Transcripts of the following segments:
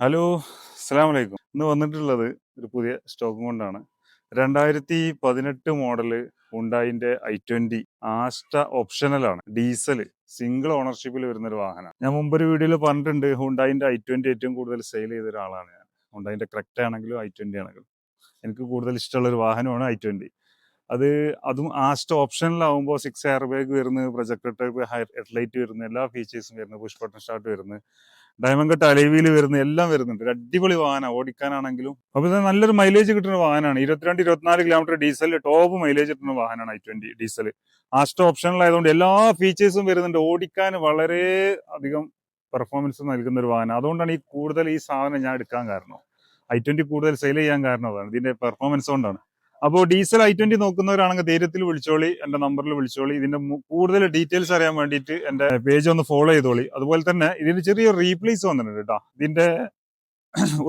Hello, അസ്സലാമു അലൈക്കും. ഇന്ന് വന്നിട്ടുള്ളത് ഒരു പുതിയ സ്റ്റോക്കും കൊണ്ടാണ്. 2018 മോഡല് ഹുണ്ടായിന്റെ i20 ആസ്റ്റ ഓപ്ഷണലാണ്. ഡീസൽ സിംഗിൾ ഓണർഷിപ്പിൽ വരുന്ന ഒരു വാഹനമാണ്. ഞാൻ മുമ്പൊരു വീഡിയോയിൽ പറഞ്ഞിട്ടുണ്ട്, ഹുണ്ടായിന്റെ i20 ഏറ്റവും കൂടുതൽ സെയിൽ ചെയ്ത ഒരാളാണ് ഞാൻ. ഹുണ്ടായിന്റെ ക്രെറ്റ ആണെങ്കിലും i20 ആണെങ്കിലും എനിക്ക് കൂടുതൽ ഇഷ്ടമുള്ള ഒരു വാഹനമാണ് i20. അതും ആസ്റ്റ ഓപ്ഷനിലാവുമ്പോൾ 6 എയർ ബാഗ് വരുന്നത്, പ്രൊജക്ടർ ടൈപ്പ് ഹെഡ്ലൈറ്റ് വരുന്നത്, എല്ലാ ഫീച്ചേഴ്സും വരുന്നത്, പുഷ് ബട്ടൺ സ്റ്റാർട്ട് വരുന്നത്, ഡയമണ്ട് കട്ട് അലൈവിയിൽ വരുന്ന എല്ലാം വരുന്നുണ്ട്. ഒരു അടിപൊളി വാഹനം ഓടിക്കാനാണെങ്കിലും. അപ്പൊ ഇത് നല്ലൊരു മൈലേജ് കിട്ടുന്ന വാഹനമാണ്. 22-24 കിലോമീറ്റർ ഡീസൽ ടോപ്പ് മൈലേജ് കിട്ടുന്ന വാഹനമാണ് i20 ഡീസൽ. ആസ്റ്റ ഓപ്ഷനിലായതുകൊണ്ട് എല്ലാ ഫീച്ചേഴ്സും വരുന്നുണ്ട്. ഓടിക്കാൻ വളരെ അധികം പെർഫോമൻസ് നൽകുന്ന ഒരു വാഹനം. അതുകൊണ്ടാണ് ഈ സാധനം ഞാൻ എടുക്കാൻ കാരണം. i20 കൂടുതൽ സെയിൽ ചെയ്യാൻ കാരണം അതാണ്, ഇതിന്റെ പെർഫോമൻസ് കൊണ്ടാണ്. അപ്പോൾ ഡീസൽ i20 നോക്കുന്നവരാണെങ്കിൽ ധൈര്യത്തിൽ വിളിച്ചോളി, എന്റെ നമ്പറിൽ വിളിച്ചോളി. ഇതിന്റെ കൂടുതൽ ഡീറ്റെയിൽസ് അറിയാൻ വേണ്ടിയിട്ട് എന്റെ പേജ് ഒന്ന് ഫോളോ ചെയ്തോളി. അതുപോലെ തന്നെ ഇതിന് ചെറിയൊരു റീപ്ലേസ് വന്നിട്ടുണ്ട് കേട്ടോ. ഇതിന്റെ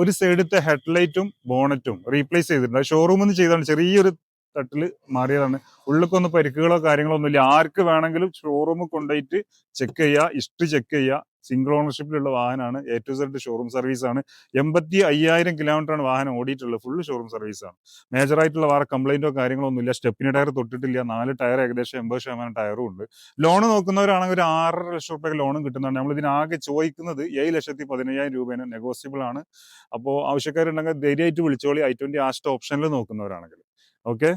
ഒരു സൈഡത്തെ ഹെഡ്ലൈറ്റും ബോണറ്റും റീപ്ലേസ് ചെയ്തിട്ടുണ്ട്. ഷോറൂമിൽ നിന്ന് ചെയ്താണ്, ചെറിയൊരു തട്ടില് മാറിയതാണ്. ഉള്ളിക്കൊന്നും പരിക്കുകളോ കാര്യങ്ങളോ ഒന്നുമില്ല. ആർക്ക് വേണമെങ്കിലും ഷോറൂമിൽ കൊണ്ടുപോയിട്ട് ചെക്ക് ചെയ്യുക, ഹിസ്റ്ററി ചെക്ക് ചെയ്യുക. സിംഗിൾ ഓണർഷിപ്പിലുള്ള വാഹനമാണ്. A to Z showroom service ആണ്. 85,000 കിലോമീറ്റർ ആണ് വാഹനം ഓടിയിട്ടുള്ളത്. ഫുള്ള് ഷോറൂം സർവീസ് ആണ്. മേജർ ആയിട്ടുള്ള വേറെ കംപ്ലൈന്റോ കാര്യങ്ങളോ ഒന്നുമില്ല. സ്റ്റെപ്പിന് ടയർ തൊട്ടിട്ടില്ല. 4 ടയർ ഏകദേശം 80% ടയറും ഉണ്ട്. ലോൺ നോക്കുന്നവരാണെങ്കിൽ ഒരു 6.5 ലക്ഷം ലോണും കിട്ടുന്നതാണ്. നമ്മൾ ഇതിനാകെ ചോദിക്കുന്നത് 7,15,000 രൂപയാണ്. നെഗോസിബിൾ ആണ്. അപ്പോൾ ആവശ്യക്കാരുണ്ടെങ്കിൽ ധൈര്യമായിട്ട് വിളിച്ചോളി, i20 ആസ്റ്റ ഓപ്ഷനിൽ നോക്കുന്നവരാണെങ്കിൽ. ഓക്കെ.